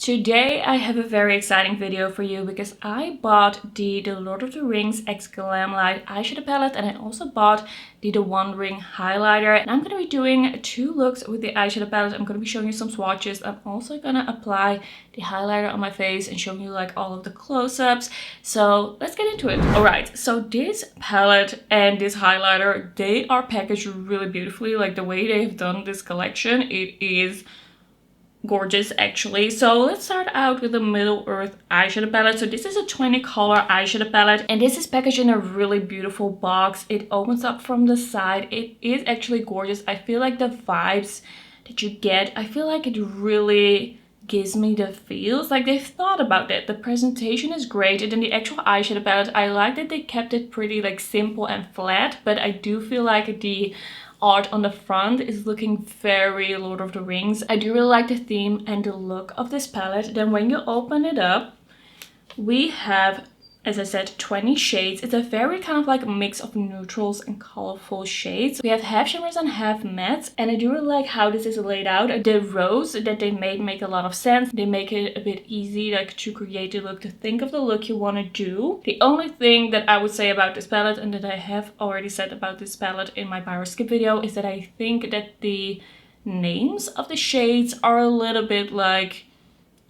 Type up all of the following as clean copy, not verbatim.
Today I have a very exciting video for you because I bought the Lord of the Rings X Glamlite eyeshadow palette, and I also bought the One Ring highlighter. And I'm going to be doing 2 looks with the eyeshadow palette. I'm going to be showing you some swatches. I'm also going to apply the highlighter on my face and showing you like all of the close-ups. So let's get into it. Alright, so this palette and this highlighter, they are packaged really beautifully. Like the way they've done this collection, it is gorgeous actually. So let's start out with the Middle Earth eyeshadow palette. So this is a 20 color eyeshadow palette, and this is packaged in a really beautiful box. It opens up from the side. It is actually gorgeous. I feel like the vibes that you get, I feel like it really gives me the feels like they've thought about it. The presentation is great, and then the actual eyeshadow palette, I like that they kept it pretty like simple and flat, but I do feel like the art on the front is looking very Lord of the Rings. I do really like the theme and the look of this palette. Then when you open it up, we have, as I said, 20 shades. It's a very kind of like a mix of neutrals and colorful shades. We have half shimmers and half mattes, and I do really like how this is laid out. The rows that they made make a lot of sense. They make it a bit easy like to create the look, to think of the look you want to do. The only thing that I would say about this palette, and that I have already said about this palette in my buy or skip video, is that I think that the names of the shades are a little bit like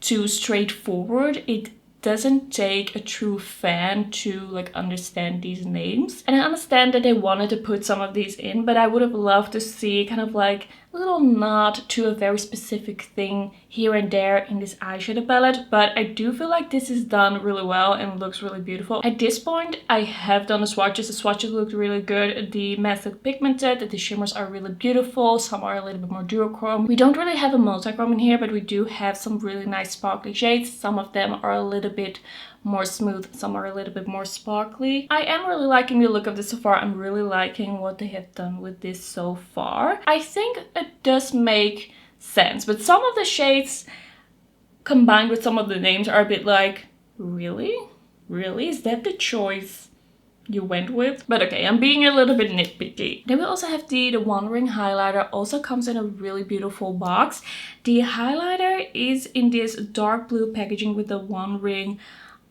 too straightforward. It doesn't take a true fan to like understand these names, and I understand that they wanted to put some of these in, but I would have loved to see kind of like a little nod to a very specific thing here and there in this eyeshadow palette. But I do feel like this is done really well and looks really beautiful. At this point I have done the swatches. The swatches look really good. The mattes look pigmented, the shimmers are really beautiful. Some are a little bit more duochrome. We don't really have a multi-chrome in here, but we do have some really nice sparkly shades. Some of them are a little bit more smooth, some are a little bit more sparkly. I am really liking the look of this so far. I'm really liking what they have done with this so far. I think it does make sense, but some of the shades combined with some of the names are a bit like, really? Really? Is that the choice you went with? But okay, I'm being a little bit nitpicky. Then we also have the One Ring highlighter. Also comes in a really beautiful box. The highlighter is in this dark blue packaging with the One Ring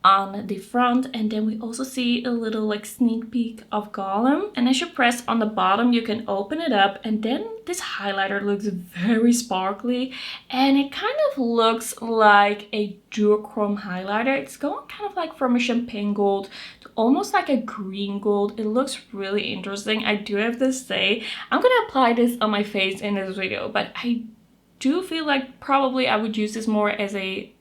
on the front, and then we also see a little like sneak peek of Gollum. And as you press on the bottom, you can open it up, and then this highlighter looks very sparkly, and it kind of looks like a duochrome highlighter. It's going kind of like from a champagne gold to almost like a green gold. It looks really interesting. I do have to say, I'm gonna apply this on my face in this video, but I do feel like probably I would use this more as a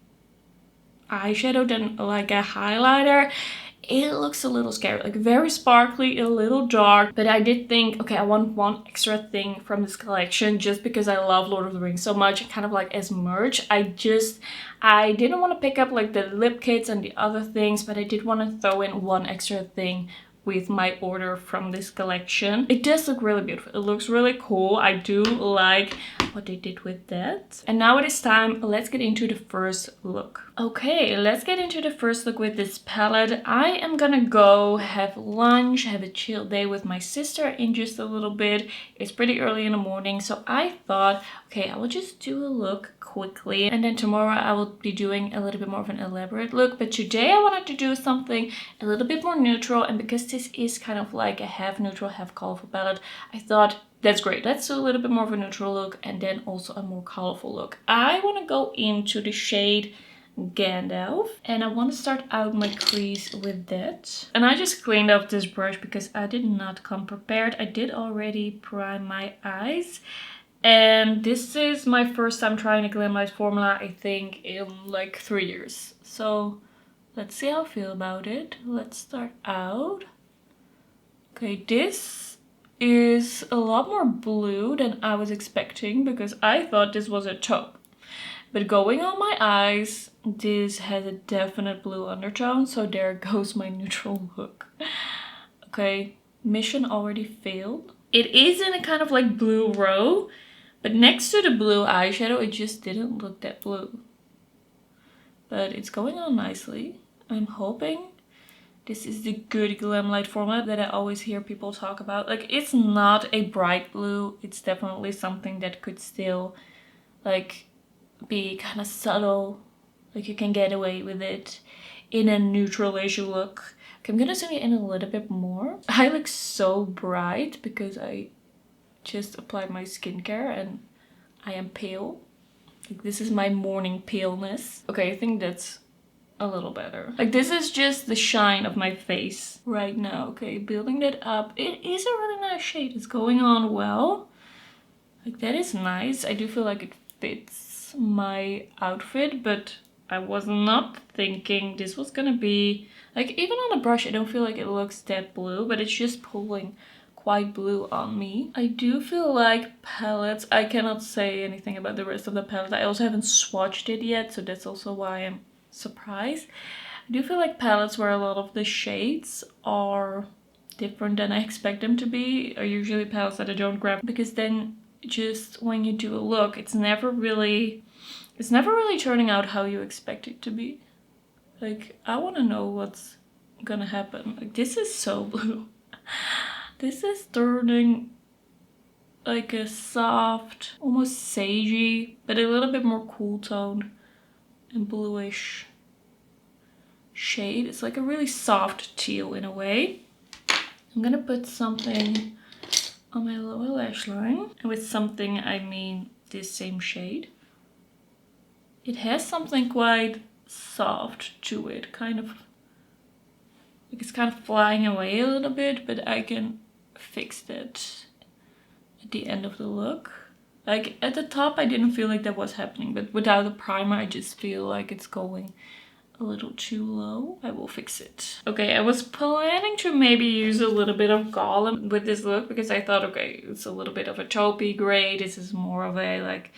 eyeshadow than like a highlighter. It looks a little scary, like very sparkly, a little dark, but I did think, okay, I want one extra thing from this collection just because I love Lord of the Rings so much, kind of like as merch. I didn't want to pick up like the lip kits and the other things, but I did want to throw in one extra thing with my order from this collection. It does look really beautiful. It looks really cool. I do like what they did with that. And now it is time, let's get into the first look. Okay, let's get into the first look with this palette. I am gonna go have lunch, have a chill day with my sister in just a little bit. It's pretty early in the morning, so I thought, okay, I will just do a look quickly, and then tomorrow I will be doing a little bit more of an elaborate look. But today I wanted to do something a little bit more neutral, and because this is kind of like a half neutral, half colorful palette, I thought that's great. Let's do a little bit more of a neutral look and then also a more colorful look. I want to go into the shade Gandalf, and I want to start out my crease with that. And I just cleaned up this brush because I did not come prepared. I did already prime my eyes, and this is my first time trying a Glamlite formula, I think in like 3 years. So let's see how I feel about it. Let's start out. Okay, this is a lot more blue than I was expecting because I thought this was a taupe. But going on my eyes, this has a definite blue undertone, so there goes my neutral look. Okay, mission already failed. It is in a kind of like blue row, but next to the blue eyeshadow, it just didn't look that blue. But it's going on nicely. I'm hoping this is the good Glamlite formula that I always hear people talk about. Like, it's not a bright blue. It's definitely something that could still like be kind of subtle Like you can get away with it in a neutralish look. Okay, I'm gonna zoom it in a little bit more. I look so bright because I just applied my skincare and I am pale. Like this is my morning paleness. Okay, I think that's a little better. Like this is just the shine of my face right now. Okay, building that up. It is a really nice shade. It's going on well. Like that is nice. I do feel like it fits my outfit, but I was not thinking this was gonna be like, even on the brush I don't feel like it looks that blue, but it's just pulling quite blue on me. I do feel like palettes, I cannot say anything about the rest of the palette. I also haven't swatched it yet, so that's also why I'm surprised. I do feel like palettes where a lot of the shades are different than I expect them to be are usually palettes that I don't grab, because then just when you do a look, it's never really turning out how you expect it to be. Like I want to know what's gonna happen. Like this is so blue. This is turning like a soft, almost sagey, but a little bit more cool toned and bluish shade. It's like a really soft teal in a way. I'm gonna put something on my lower lash line. And with something, I mean this same shade. It has something quite soft to it, kind of like it's kind of flying away a little bit, but I can fix that at the end of the look. Like at the top I didn't feel like that was happening, but without the primer I just feel like it's going a little too low. I will fix it. Okay, I was planning to maybe use a little bit of Golem with this look, because I thought, okay, it's a little bit of a taupey gray. This is more of a like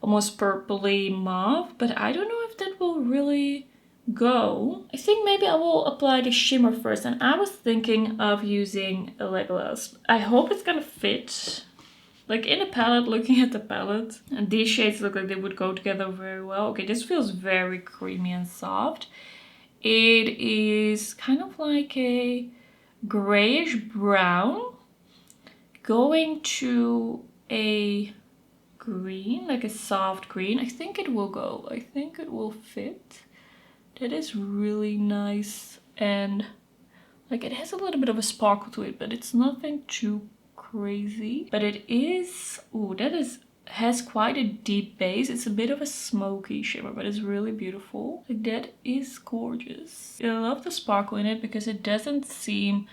almost purpley mauve, but I don't know if that will really go. I think maybe I will apply the shimmer first, and I was thinking of using a lip gloss. I hope it's gonna fit. Like in the palette, looking at the palette, and these shades look like they would go together very well. Okay, this feels very creamy and soft. It is kind of like a grayish brown going to a green, like a soft green. I think it will go. I think it will fit. That is really nice, and like it has a little bit of a sparkle to it, but it's nothing too crazy. But it is, ooh, has quite a deep base. It's a bit of a smoky shimmer, but it's really beautiful. Like that is gorgeous. I love the sparkle in it because it doesn't seem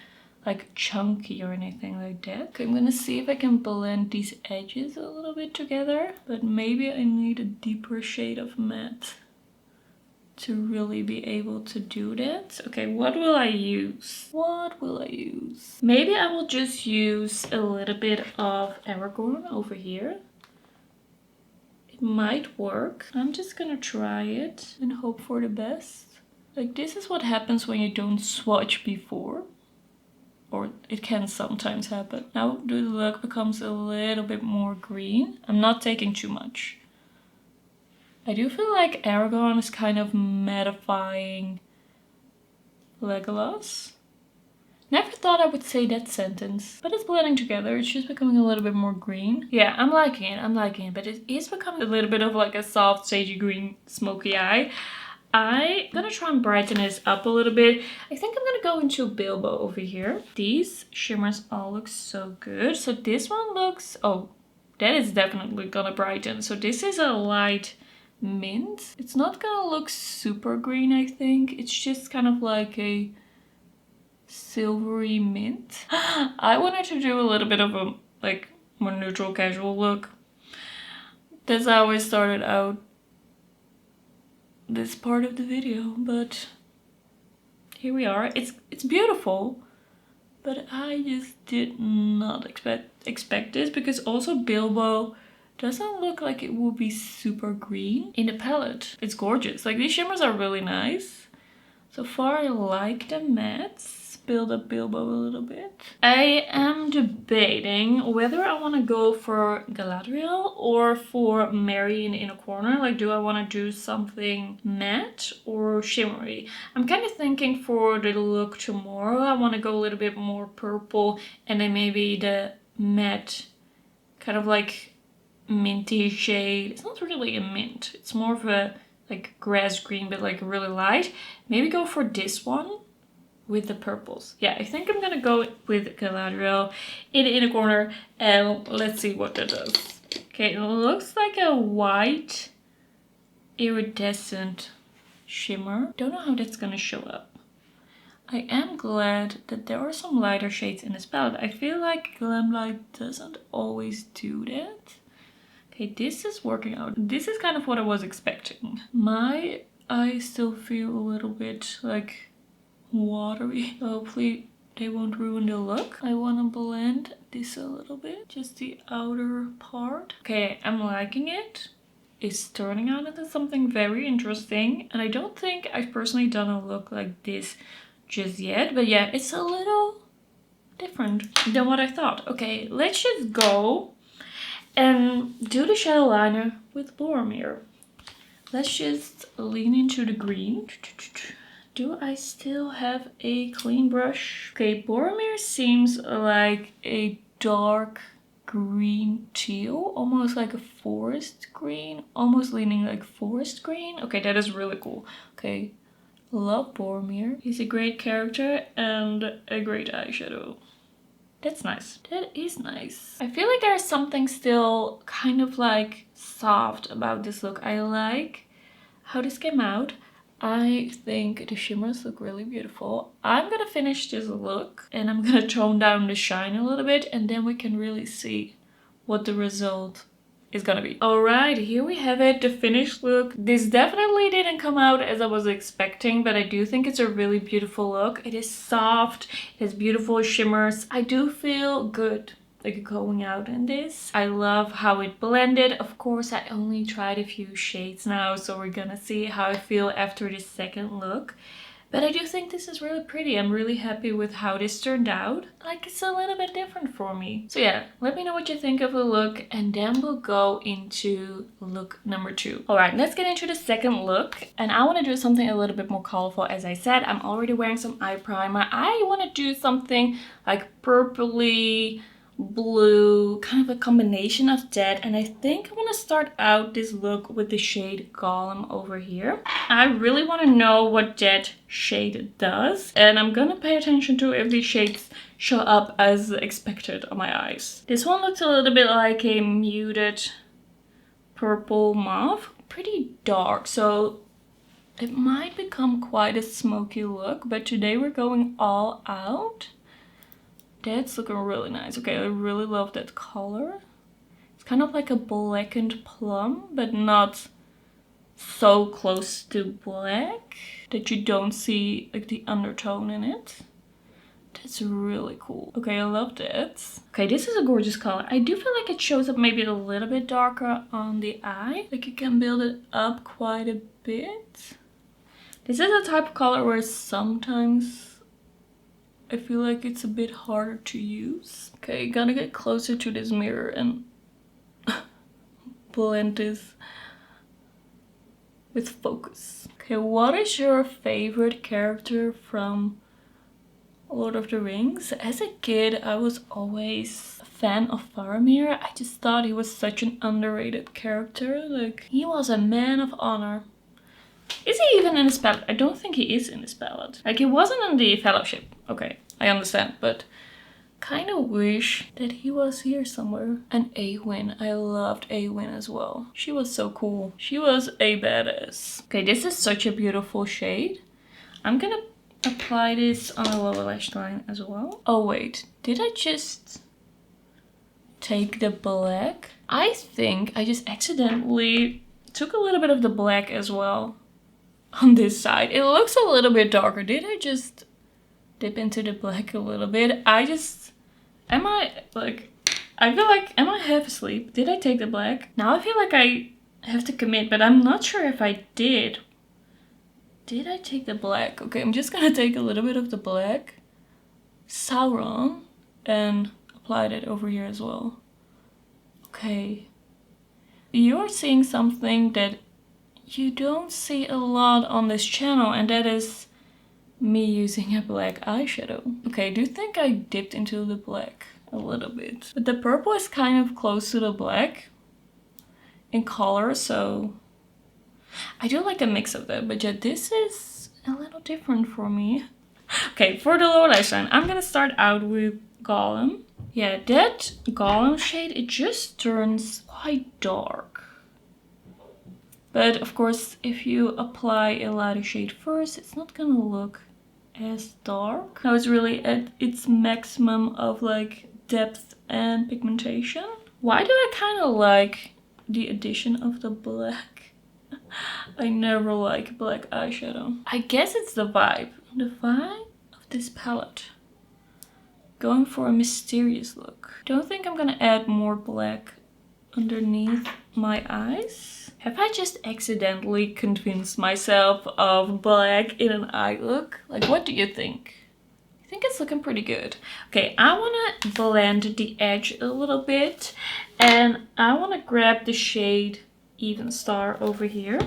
like chunky or anything like that. Okay, I'm gonna see if I can blend these edges a little bit together, but maybe I need a deeper shade of matte to really be able to do that. Okay, what will I use? What will I use? Maybe I will just use a little bit of Aragorn over here. It might work. I'm just gonna try it and hope for the best. Like this is what happens when you don't swatch before. Or it can sometimes happen. Now the look becomes a little bit more green. I'm not taking too much. I do feel like Aragorn is kind of mattifying Legolas. Never thought I would say that sentence, but it's blending together. It's just becoming a little bit more green. Yeah, I'm liking it, but it is becoming a little bit of like a soft sagey green smoky eye. I'm gonna try and brighten this up a little bit. I think I'm gonna go into Bilbo over here. These shimmers all look so good. So this one looks, oh, that is definitely gonna brighten. So this is a light mint. It's not gonna look super green, I think. It's just kind of like a silvery mint. I wanted to do a little bit of a like more neutral casual look. That's how I started out this part of the video, but here we are. It's beautiful, but I just did not expect this, because also Bilbo doesn't look like it will be super green in the palette. It's gorgeous. Like these shimmers are really nice. So far I like the mattes. Build up Bilbo a little bit. I am debating whether I want to go for Galadriel or for Mary in the inner corner. Like, do I want to do something matte or shimmery? I'm kind of thinking for the look tomorrow I want to go a little bit more purple, and then maybe the matte kind of like minty shade. It's not really a mint. It's more of a like grass green, but like really light. Maybe go for this one with the purples. Yeah, I think I'm gonna go with Galadriel in the inner corner, and let's see what that does. Okay, it looks like a white iridescent shimmer. Don't know how that's gonna show up. I am glad that there are some lighter shades in this palette. I feel like Glamlite doesn't always do that. Okay, this is working out. This is kind of what I was expecting. My eyes still feel a little bit like watery. Hopefully they won't ruin the look. I want to blend this a little bit, just the outer part. Okay, I'm liking it. It's turning out into something very interesting, and I don't think I've personally done a look like this just yet, but yeah, it's a little different than what I thought. Okay, let's just go and do the shadow liner with Boromir. Let's just lean into the green. Do I still have a clean brush? Okay, Boromir seems like a dark green teal, almost like a forest green, almost leaning like forest green. Okay, that is really cool. Okay, love Boromir. He's a great character and a great eyeshadow. That's nice. That is nice. I feel like there's something still kind of like soft about this look. I like how this came out. I think the shimmers look really beautiful. I'm gonna finish this look and I'm gonna tone down the shine a little bit, and then we can really see what the result is gonna be. Alright, here we have it, the finished look. This definitely didn't come out as I was expecting, but I do think it's a really beautiful look. It is soft, it has beautiful shimmers. I do feel good like going out in this. I love how it blended. Of course, I only tried a few shades now, so we're gonna see how I feel after this second look. But I do think this is really pretty. I'm really happy with how this turned out. Like, it's a little bit different for me. So yeah, let me know what you think of the look, and then we'll go into look number 2. Alright, let's get into the second look. And I want to do something a little bit more colorful. As I said, I'm already wearing some eye primer. I want to do something like purpley, blue, kind of a combination of that, and I think I want to start out this look with the shade Gollum over here. I really want to know what that shade does, and I'm gonna pay attention to if these shades show up as expected on my eyes. This one looks a little bit like a muted purple mauve, pretty dark, so it might become quite a smoky look, but today we're going all out. That's looking really nice. Okay, I really love that color. It's kind of like a blackened plum, but not so close to black that you don't see like the undertone in it. That's really cool. Okay, I love that. Okay, this is a gorgeous color. I do feel like it shows up maybe a little bit darker on the eye. Like you can build it up quite a bit. This is a type of color where sometimes I feel like it's a bit harder to use. Okay, gotta get closer to this mirror and blend this with focus. Okay, what is your favorite character from Lord of the Rings? As a kid, I was always a fan of Faramir. I just thought he was such an underrated character. Like, he was a man of honor. Is he even in this palette? I don't think he is in this palette. Like, he wasn't in the Fellowship. Okay, I understand, but kind of wish that he was here somewhere. And Éowyn. I loved Éowyn as well. She was so cool. She was a badass. Okay, this is such a beautiful shade. I'm gonna apply this on the lower lash line as well. Oh wait, did I just take the black? I think I just accidentally took a little bit of the black as well on this side. It looks a little bit darker. Did I just dip into the black a little bit? I feel like, am I half asleep? Did I take the black? Now I feel like I have to commit, but I'm not sure if I did. Did I take the black? Okay, I'm just gonna take a little bit of the black Sauron and apply that over here as well. Okay. You're seeing something that you don't see a lot on this channel, and that is me using a black eyeshadow. Okay, I do think I dipped into the black a little bit. But the purple is kind of close to the black in color, so I do like the mix of that, but yeah, this is a little different for me. Okay, for the lower lash line, I'm gonna start out with Golem. Yeah, that Golem shade, it just turns quite dark. But of course, if you apply a lighter shade first, it's not gonna look as dark. Now it's really at its maximum of like depth and pigmentation. Why do I kind of like the addition of the black? I never like black eyeshadow. I guess it's the vibe. The vibe of this palette. Going for a mysterious look. Don't think I'm gonna add more black underneath my eyes. Have I just accidentally convinced myself of black in an eye look? Like, what do you think? I think it's looking pretty good. Okay, I want to blend the edge a little bit. And I want to grab the shade Even Star over here.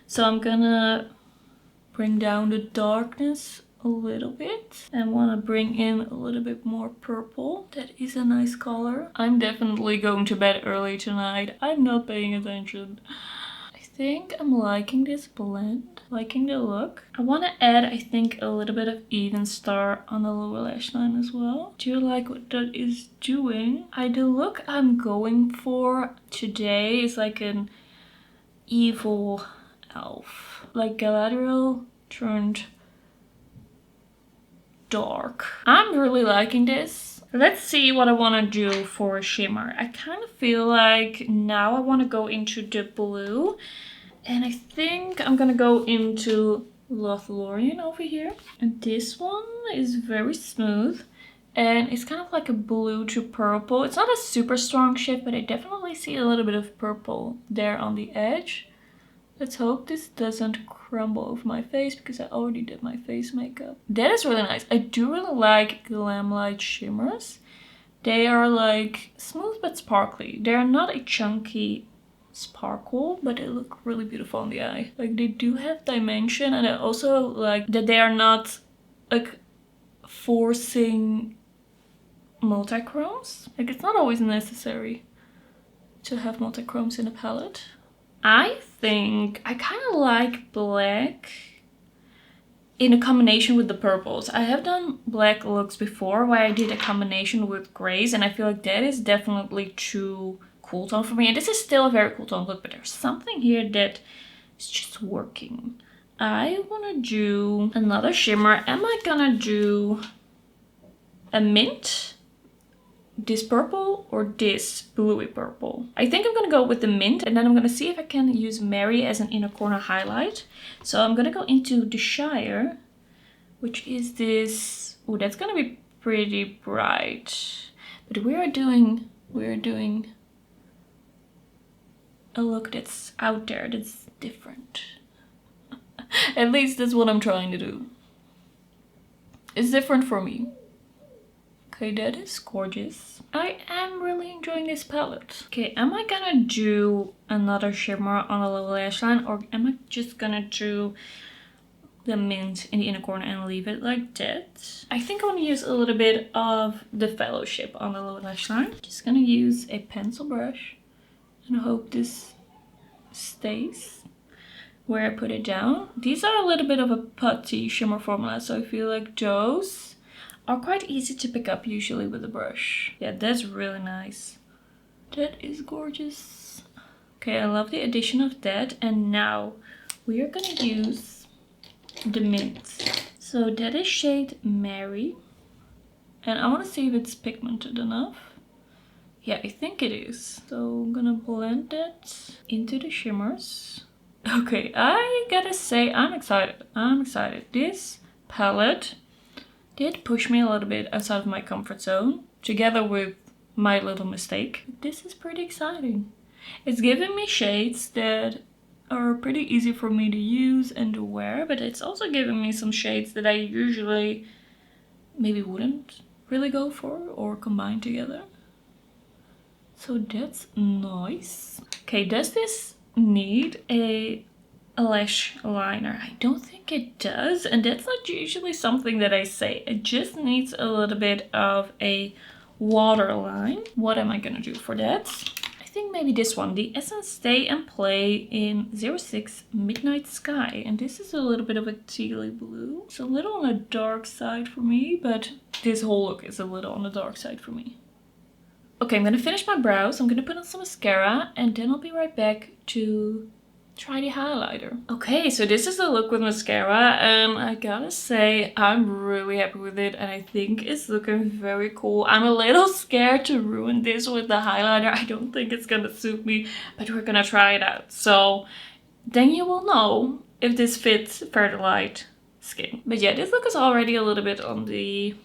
So I'm gonna bring down the darkness a little bit and want to bring in a little bit more purple. That is a nice color. I'm definitely going to bed early tonight. I'm not paying attention. I think I'm liking this blend, liking the look. I want to add, I think, a little bit of Even Star on the lower lash line as well. Do you like what that is doing? The look I'm going for today is like an evil elf, like Galadriel turned dark. I'm really liking this. Let's see what I want to do for a shimmer. I kind of feel like now I want to go into the blue, and I think I'm gonna go into Lothlorien over here. And this one is very smooth and it's kind of like a blue to purple. It's not a super strong shift, but I definitely see a little bit of purple there on the edge. Let's hope this doesn't crumble over my face because I already did my face makeup. That is really nice. I do really like Glamlite shimmers. They are like smooth but sparkly. They're not a chunky sparkle, but they look really beautiful on the eye. Like, they do have dimension, and I also like that they are not like forcing multi-chromes. Like, it's not always necessary to have multi-chromes in a palette. I think I kind of like black in a combination with the purples. I have done black looks before where I did a combination with grays, and I feel like that is definitely too cool tone for me. And this is still a very cool tone look, but there's something here that is just working. I want to do another shimmer. Am I gonna do a mint, this purple, or this bluey purple? I think I'm gonna go with the mint, and then I'm gonna see if I can use Mary as an inner corner highlight. So I'm gonna go into the Shire, which is this. Oh, that's gonna be pretty bright. But we're doing a look that's out there, that's different. At least that's what I'm trying to do. It's different for me. Okay, that is gorgeous. I am really enjoying this palette. Okay, am I gonna do another shimmer on the lower lash line, or am I just gonna do the mint in the inner corner and leave it like that? I think I want to use a little bit of the Fellowship on the lower lash line. Just gonna use a pencil brush and hope this stays where I put it down. These are a little bit of a putty shimmer formula, so I feel like those are quite easy to pick up usually with a brush. Yeah, that's really nice. That is gorgeous. Okay, I love the addition of that. And now we are gonna use the mint. So that is shade Mary. And I want to see if it's pigmented enough. Yeah, I think it is. So I'm gonna blend that into the shimmers. Okay, I gotta say I'm excited. I'm excited. This palette did push me a little bit outside of my comfort zone, together with my little mistake. This is pretty exciting. It's giving me shades that are pretty easy for me to use and to wear, but it's also giving me some shades that I usually maybe wouldn't really go for or combine together. So that's nice. Okay, does this need a lash liner? I don't think it does, and that's not usually something that I say. It just needs a little bit of a waterline. What am I gonna do for that? I think maybe this one, the Essence Stay and Play in 06 Midnight Sky. And this is a little bit of a tealy blue. It's a little on the dark side for me, but this whole look is a little on the dark side for me. Okay, I'm gonna finish my brows. I'm gonna put on some mascara and then I'll be right back to try the highlighter. Okay, so this is the look with mascara and I gotta say I'm really happy with it and I think it's looking very cool. I'm a little scared to ruin this with the highlighter. I don't think it's gonna suit me, but we're gonna try it out. So then you will know if this fits fairly light skin. But yeah, this look is already a little bit on the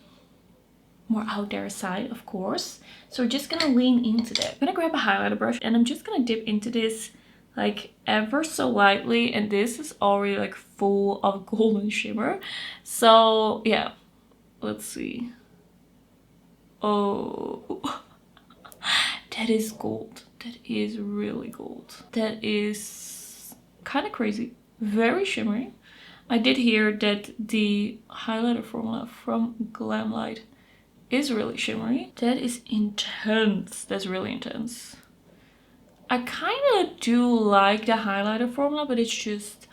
more out there side, of course. So we're just gonna lean into that. I'm gonna grab a highlighter brush and I'm just gonna dip into this like ever so lightly, and this is already like full of golden shimmer. So yeah, let's see. Oh, that is gold. That is really gold. That is kind of crazy. Very shimmery. I did hear that the highlighter formula from Glamlite is really shimmery. That is intense. That's really intense. I kind of do like the highlighter formula, but it's just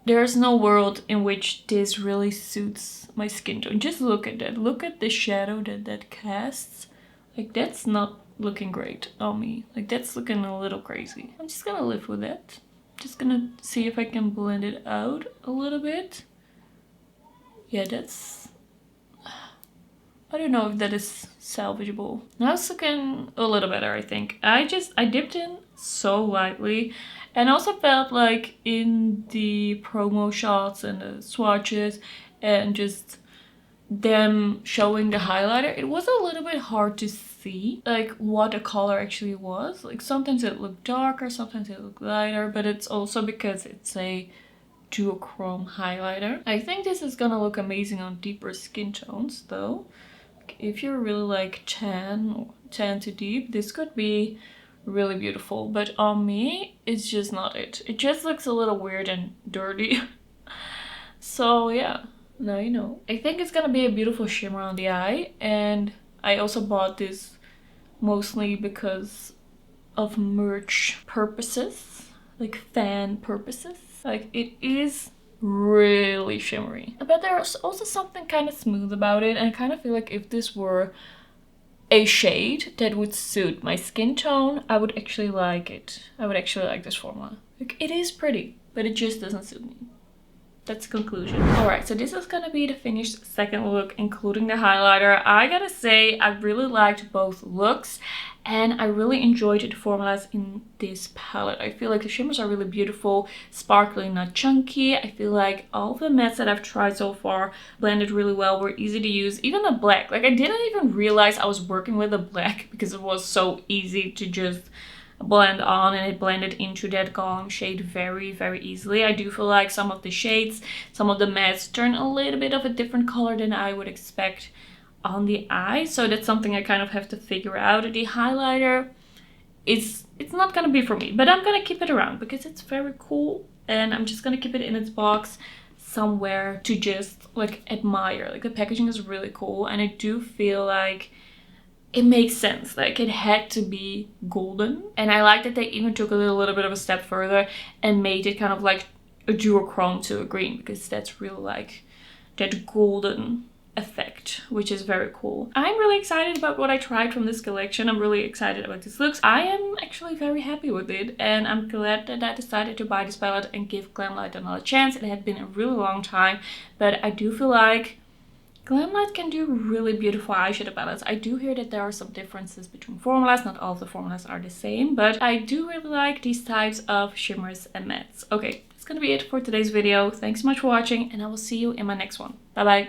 there's no world in which this really suits my skin tone. Just look at that. Look at the shadow that casts. Like, that's not looking great on me. Like, that's looking a little crazy. I'm just gonna live with that. Just gonna see if I can blend it out a little bit. Yeah, that's... I don't know if that is salvageable. Now it's looking a little better, I think. I dipped in so lightly and also felt like in the promo shots and the swatches and just them showing the highlighter, it was a little bit hard to see like what the color actually was. Like sometimes it looked darker, sometimes it looked lighter, but it's also because it's a duochrome highlighter. I think this is gonna look amazing on deeper skin tones though. If you're really like tan or tan to deep, this could be really beautiful, but on me it's just not it. It just looks a little weird and dirty. So yeah, now you know. I think it's gonna be a beautiful shimmer on the eye, and I also bought this mostly because of merch purposes, like fan purposes. Like, it is really shimmery, but there's also something kind of smooth about it, and I kind of feel like if this were a shade that would suit my skin tone, I would actually like it. I would actually like this formula. Like, it is pretty, but it just doesn't suit me. That's the conclusion. Alright, so this is gonna be the finished second look, including the highlighter. I gotta say, I really liked both looks, and I really enjoyed the formulas in this palette. I feel like the shimmers are really beautiful, sparkly, not chunky. I feel like all the mattes that I've tried so far blended really well, were easy to use. Even the black, like I didn't even realize I was working with a black because it was so easy to just blend on, and it blended into that gone shade very, very easily. I do feel like some of the shades, some of the mattes turn a little bit of a different color than I would expect on the eye, so that's something I kind of have to figure out. The highlighter, it's not gonna be for me, but I'm gonna keep it around because it's very cool, and I'm just gonna keep it in its box somewhere to just like admire. Like, the packaging is really cool, and I do feel like it makes sense. Like, it had to be golden, and I like that they even took a little bit of a step further and made it kind of like a duochrome to a green, because that's really like that golden effect, which is very cool. I'm really excited about what I tried from this collection. I'm really excited about these looks. I am actually very happy with it, and I'm glad that I decided to buy this palette and give Glamlite another chance. It had been a really long time, but I do feel like Glamlite can do really beautiful eyeshadow palettes. I do hear that there are some differences between formulas. Not all of the formulas are the same, but I do really like these types of shimmers and mattes. Okay, that's gonna be it for today's video. Thanks so much for watching, and I will see you in my next one. Bye bye.